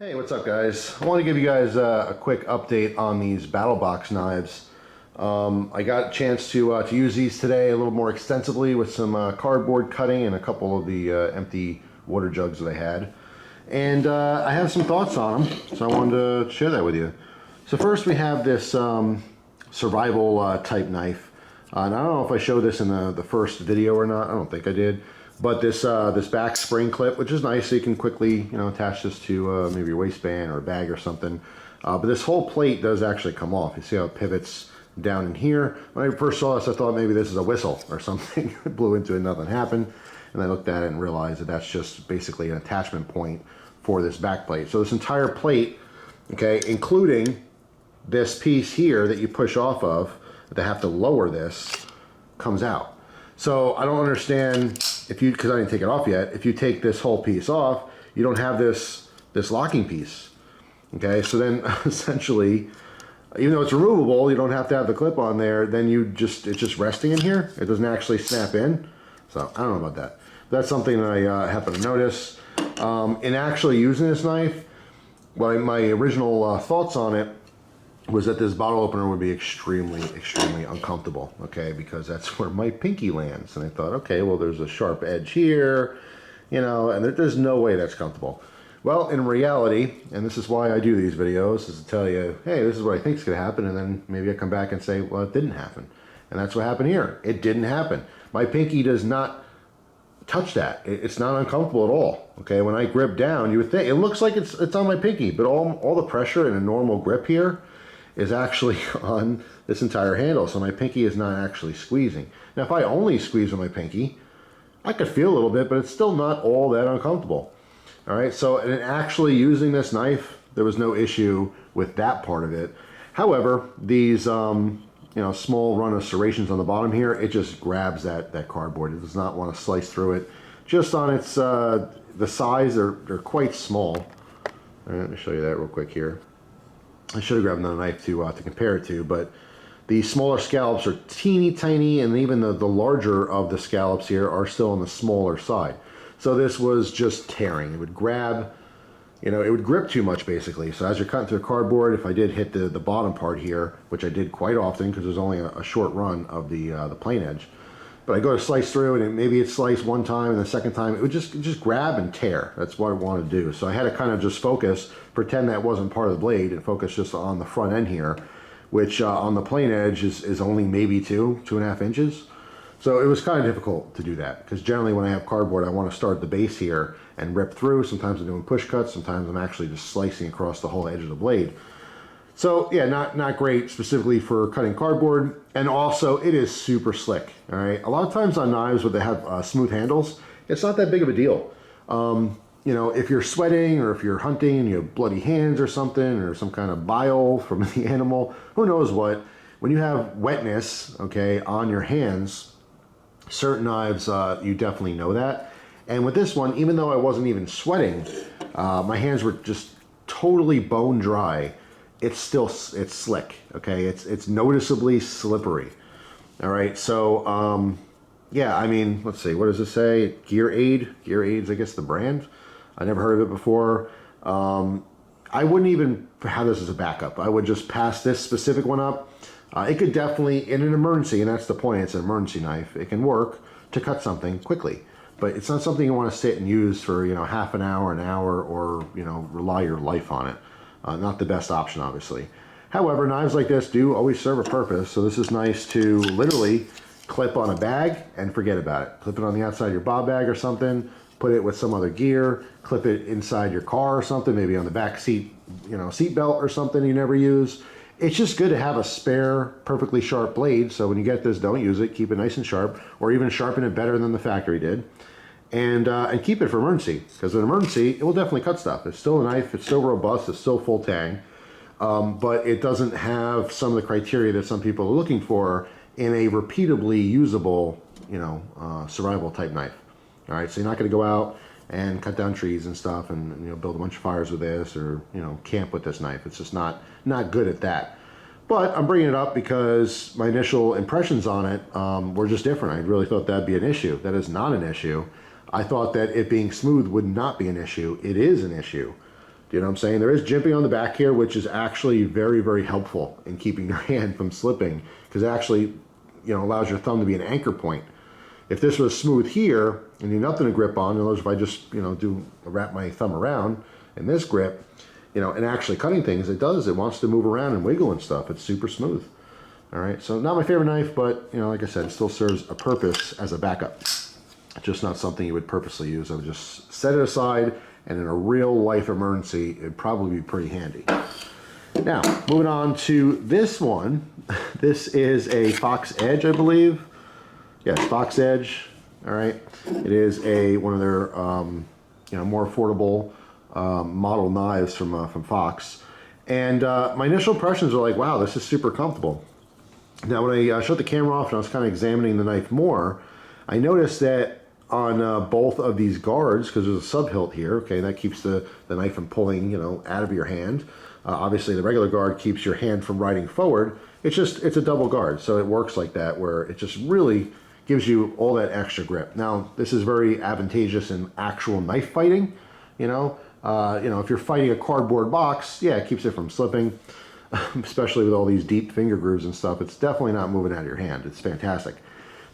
Hey, what's up guys? I want to give you guys a quick update on these BATTLBOX knives. I got a chance to use these today a little more extensively with some cardboard cutting and a couple of the empty water jugs that I had. And I have some thoughts on them, so I wanted to share that with you. So first we have this survival type knife. And I don't know if I showed this in the first video or not. I don't think I did. But this back spring clip, which is nice, so you can quickly attach this to maybe your waistband or a bag or something. But this whole plate does actually come off. You see how it pivots down in here. When I first saw this, I thought maybe this is a whistle or something. It blew into it, nothing happened. And I looked at it and realized that that's just basically an attachment point for this back plate. So this entire plate, okay, including this piece here that you push off of, that they have to lower this, comes out. So I don't understand if you, because I didn't take it off yet, if you take this whole piece off, you don't have this locking piece. Okay, so then essentially, even though it's removable, you don't have to have the clip on there, then it's just resting in here. It doesn't actually snap in. So I don't know about that. That's something that I happen to notice. In actually using this knife, well, my original thoughts on it was that this bottle opener would be extremely uncomfortable, okay, because that's where my pinky lands. And I thought, okay, well, there's a sharp edge here, and there's no way that's comfortable. Well, in reality, and this is why I do these videos, is to tell you, hey, this is what I think is going to happen, and then maybe I come back and say, well, it didn't happen. And that's what happened here. It didn't happen. My pinky does not touch that. It's not uncomfortable at all, okay? When I grip down, you would think, it looks like it's on my pinky, but all the pressure in a normal grip here is actually on this entire handle, so my pinky is not actually squeezing. Now, if I only squeeze with my pinky, I could feel a little bit, but it's still not all that uncomfortable. All right, so in actually using this knife, there was no issue with that part of it. However, these small run of serrations on the bottom here, it just grabs that cardboard. It does not want to slice through it. Just on its the size, they're quite small. All right, let me show you that real quick here. I should have grabbed another knife to compare it to, but the smaller scallops are teeny tiny, and even the larger of the scallops here are still on the smaller side. So this was just tearing. It would grab, it would grip too much basically. So as you're cutting through cardboard, if I did hit the bottom part here, which I did quite often because there's only a short run of the plain edge, but I go to slice through and maybe it sliced one time and the second time it would just grab and tear. That's what I wanted to do. So I had to kind of just focus, pretend that wasn't part of the blade, and focus just on the front end here, which on the plain edge is only maybe 2.5 inches. So it was kind of difficult to do that because generally when I have cardboard, I want to start at the base here and rip through. Sometimes I'm doing push cuts, sometimes I'm actually just slicing across the whole edge of the blade. So yeah, not great specifically for cutting cardboard, and also it is super slick. All right, a lot of times on knives where they have smooth handles, it's not that big of a deal. If you're sweating or if you're hunting and you have bloody hands or something, or some kind of bile from the animal, who knows what, when you have wetness, okay, on your hands, certain knives, you definitely know that. And with this one, even though I wasn't even sweating, my hands were just totally bone dry. It's slick, okay? It's noticeably slippery. All right, so yeah, I mean, let's see, what does it say? Gear Aid's, I guess, the brand. I never heard of it before. I wouldn't even have this as a backup. I would just pass this specific one up. It could definitely, in an emergency, and that's the point, it's an emergency knife, it can work to cut something quickly. But it's not something you want to sit and use for, half an hour, or, rely your life on it. Not the best option, obviously. However, knives like this do always serve a purpose, so this is nice to literally clip on a bag and forget about it. Clip it on the outside of your bob bag or something, put it with some other gear, clip it inside your car or something, maybe on the back seat, seat belt or something you never use. It's just good to have a spare, perfectly sharp blade, so when you get this, don't use it, keep it nice and sharp, or even sharpen it better than the factory did. And keep it for emergency, because in emergency, it will definitely cut stuff. It's still a knife, it's still robust, it's still full tang, but it doesn't have some of the criteria that some people are looking for in a repeatably usable, survival type knife. All right, so you're not going to go out and cut down trees and stuff and build a bunch of fires with this, or camp with this knife. It's just not good at that. But I'm bringing it up because my initial impressions on it were just different. I really thought that'd be an issue. That is not an issue. I thought that it being smooth would not be an issue. It is an issue. Do you know what I'm saying? There is jimping on the back here, which is actually very, very helpful in keeping your hand from slipping, because it actually, allows your thumb to be an anchor point. If this was smooth here and you nothing to grip on, in other words, if I just, wrap my thumb around in this grip, and actually cutting things, it wants to move around and wiggle and stuff. It's super smooth. All right, so not my favorite knife, but, like I said, it still serves a purpose as a backup. Just not something you would purposely use. I would just set it aside, and in a real life emergency, it'd probably be pretty handy. Now, moving on to this one. This is a Fox Edge, I believe. Yes, Fox Edge. All right. It is one of their more affordable model knives from Fox. And my initial impressions are like, wow, this is super comfortable. Now, when I shut the camera off and I was kind of examining the knife more, I noticed that on both of these guards, because there's a sub hilt here, okay, that keeps the knife from pulling, out of your hand. Obviously, the regular guard keeps your hand from riding forward. It's a double guard, so it works like that, where it just really gives you all that extra grip. Now, this is very advantageous in actual knife fighting. If you're fighting a cardboard box, yeah, it keeps it from slipping, especially with all these deep finger grooves and stuff. It's definitely not moving out of your hand. It's fantastic.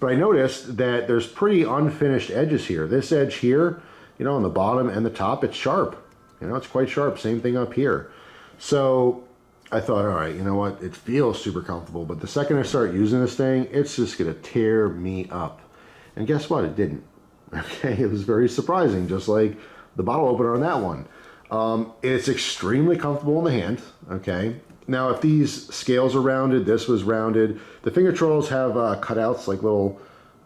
But I noticed that there's pretty unfinished edges here. This edge here, on the bottom and the top, it's sharp. It's quite sharp. Same thing up here. So I thought, all right, you know what? It feels super comfortable, but the second I start using this thing, it's just going to tear me up. And guess what? It didn't. Okay, it was very surprising, just like the bottle opener on that one. It's extremely comfortable in the hand, okay? Now, if these scales are rounded, this was rounded. The finger trolls have cutouts, like little,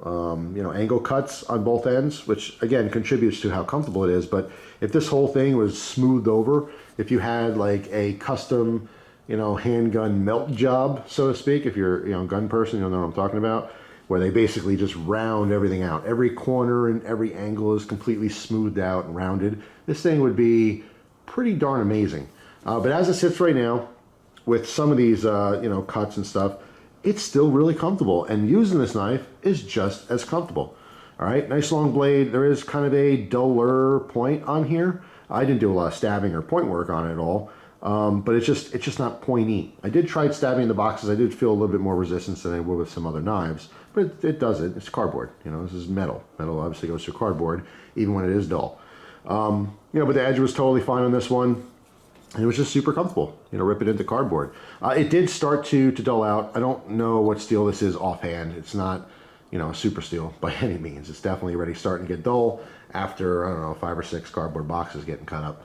angle cuts on both ends, which, again, contributes to how comfortable it is. But if this whole thing was smoothed over, if you had, like, a custom, handgun melt job, so to speak, if you're, a gun person, you'll know what I'm talking about, where they basically just round everything out. Every corner and every angle is completely smoothed out and rounded. This thing would be pretty darn amazing. But as it sits right now, with some of these, cuts and stuff, it's still really comfortable. And using this knife is just as comfortable. All right, nice long blade. There is kind of a duller point on here. I didn't do a lot of stabbing or point work on it at all, but it's just not pointy. I did try stabbing the boxes. I did feel a little bit more resistance than I would with some other knives, but it does it. It's cardboard. This is metal. Metal obviously goes through cardboard, even when it is dull. But the edge was totally fine on this one. And it was just super comfortable, rip it into cardboard. It did start to dull out. I don't know what steel this is offhand. It's not, a super steel by any means. It's definitely already starting to get dull after, I don't know, 5 or 6 cardboard boxes getting cut up.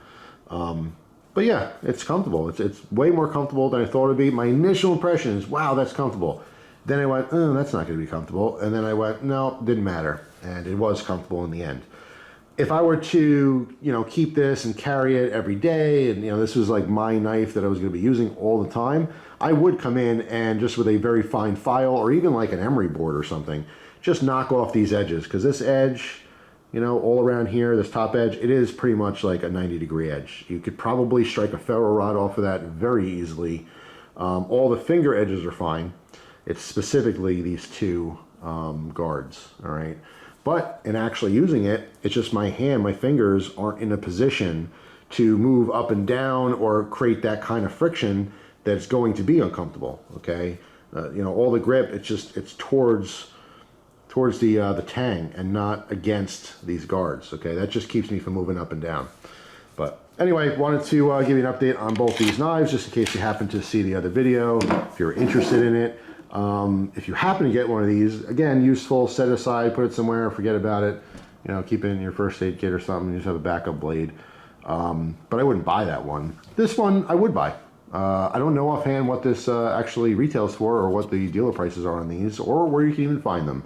But yeah, it's comfortable. It's way more comfortable than I thought it would be. My initial impression is, wow, that's comfortable. Then I went, oh, that's not going to be comfortable. And then I went, no, didn't matter. And it was comfortable in the end. If I were to, keep this and carry it every day, and, this was like my knife that I was going to be using all the time, I would come in and just with a very fine file or even like an emery board or something, just knock off these edges. Because this edge, all around here, this top edge, it is pretty much like a 90-degree edge. You could probably strike a ferro rod off of that very easily. All the finger edges are fine. It's specifically these two guards, all right? But in actually using it, it's just my fingers aren't in a position to move up and down or create that kind of friction that's going to be uncomfortable, okay? All the grip, it's towards the tang and not against these guards, okay? That just keeps me from moving up and down. But anyway, wanted to give you an update on both these knives, just in case you happen to see the other video, if you're interested in it. If you happen to get one of these, again, useful, set it aside, put it somewhere, forget about it, keep it in your first aid kit or something, just have a backup blade. But I wouldn't buy that one. This one I would buy. I don't know offhand what this actually retails for or what the dealer prices are on these or where you can even find them.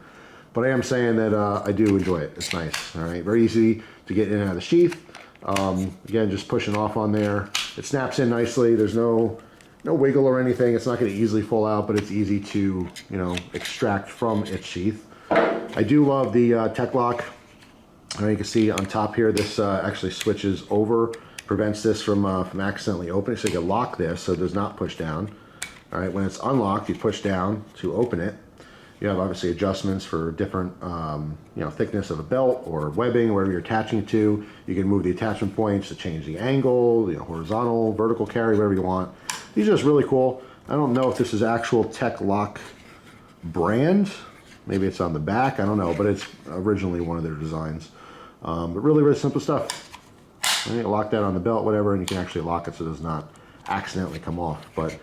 But I am saying that I do enjoy it. It's nice, all right? Very easy to get in and out of the sheath. Again, just pushing off on there. It snaps in nicely. There's no wiggle or anything. It's not going to easily fall out, but it's easy to, extract from its sheath. I do love the tech lock. You can see on top here, this actually switches over, prevents this from accidentally opening. So you can lock this so it does not push down. All right, when it's unlocked, you push down to open it. You have obviously adjustments for different, you know, thickness of a belt or webbing, wherever you're attaching it to. You can move the attachment points to change the angle, you know, horizontal, vertical carry, whatever you want. These are just really cool. I don't know if this is actual Tech Lock brand. Maybe it's on the back, I don't know, but it's originally one of their designs. But really, really simple stuff. You lock that on the belt, whatever, and you can actually lock it so it does not accidentally come off. But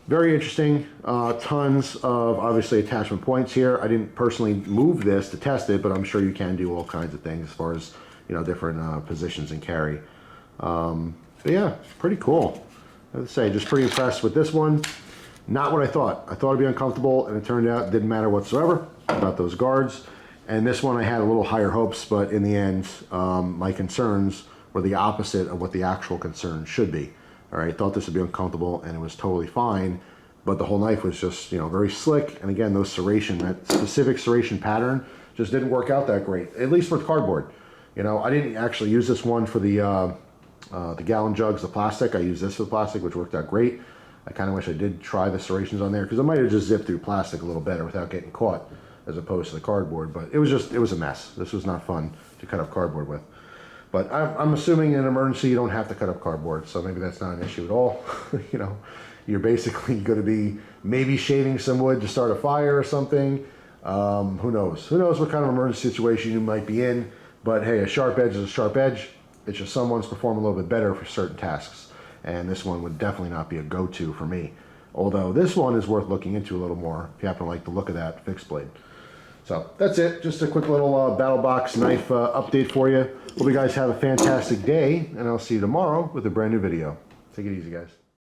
very interesting. Tons of obviously attachment points here. I didn't personally move this to test it, but I'm sure you can do all kinds of things as far as, you know, different positions and carry. But yeah, pretty cool. I would say just pretty impressed with this one. Not what I thought. I thought it'd be uncomfortable, and it turned out it didn't matter whatsoever about those guards. And this one I had a little higher hopes, but in the end, my concerns were the opposite of what the actual concern should be. All right, thought this would be uncomfortable, and it was totally fine, but the whole knife was just, you know, very slick. And again, those serration, that specific serration pattern just didn't work out that great, at least with cardboard. You know, I didn't actually use this one for the gallon jugs, the plastic. I used this for the plastic, which worked out great. I kind of wish I did try the serrations on there, because I might have just zipped through plastic a little better without getting caught, as opposed to the cardboard. But it was a mess. This was not fun to cut up cardboard with. But I'm assuming in an emergency you don't have to cut up cardboard, so maybe that's not an issue at all. You know, you're basically going to be maybe shaving some wood to start a fire or something. Who knows? Who knows what kind of emergency situation you might be in. But hey, a sharp edge is a sharp edge. It's just someone's perform a little bit better for certain tasks. And this one would definitely not be a go-to for me. Although this one is worth looking into a little more if you happen to like the look of that fixed blade. So that's it. Just a quick little BattleBox knife update for you. Hope you guys have a fantastic day, and I'll see you tomorrow with a brand new video. Take it easy, guys.